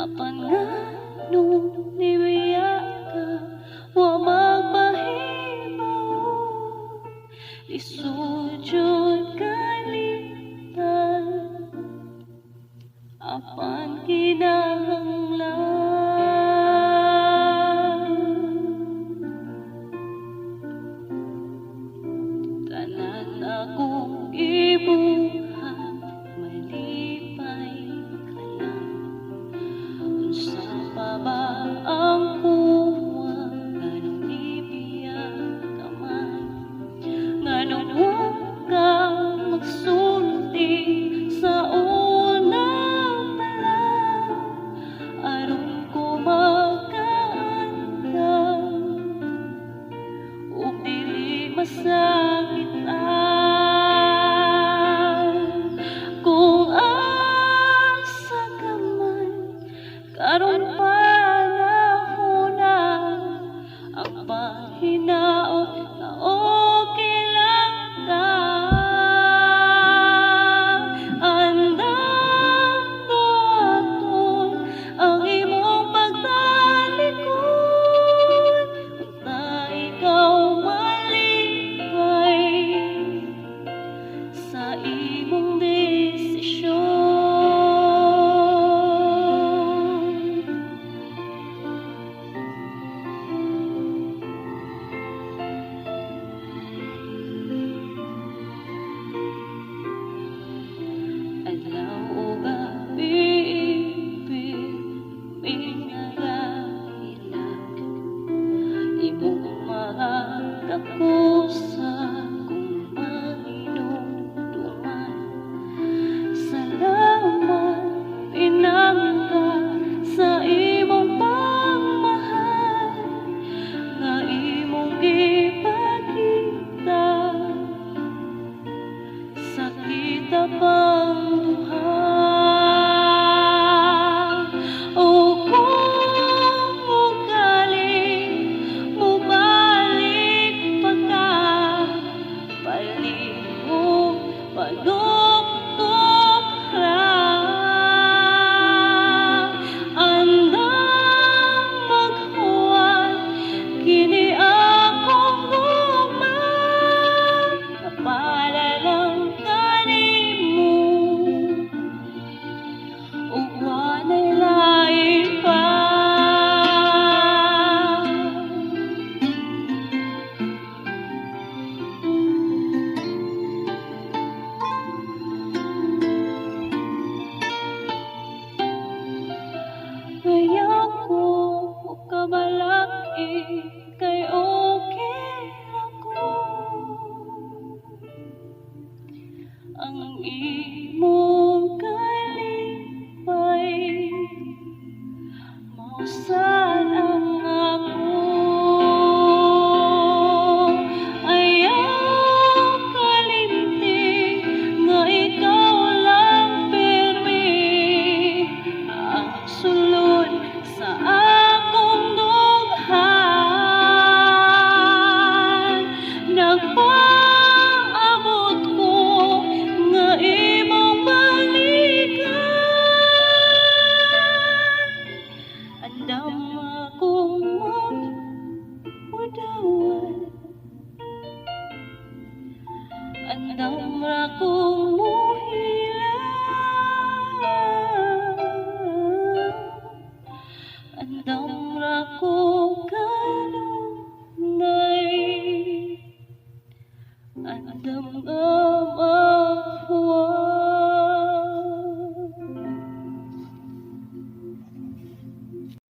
apan nga nung nibiya ka wa magpahibaw lisod jud kalitan apan kinahanglan tanan akong ibuhat malipay ka lang unsa pa ba ang kuha nganong ibiyag ka man nganong huwag kang magsulti sa unang pala aron ko makaandam ug dili masakitan kung asa ka man karon panahon na ang paghinaot na okay lang ka andam daton ang imong pagtalikod unta ikaw malipay sa imong desisyon. Adlaw o gabi minagahila imong mga kakusa kung mahinumduman salamat pinangga sa imong pagmahal nga imong gipakita sa kita pang duha o kung ugali mubalik pa ka palihog paduktok ra andam maghuwat kini akong gugma napala lang kanimo ug walay lain pa kaya ko ug kabalaki kay okay ako ang imong kalipay mausan ang ako ayaw kalimti nga ikaw lang pirmi ang sulod sa akong dughan nagpaabot ko nga imong balikan andam akong magpudawan andam akong muhilang andam akong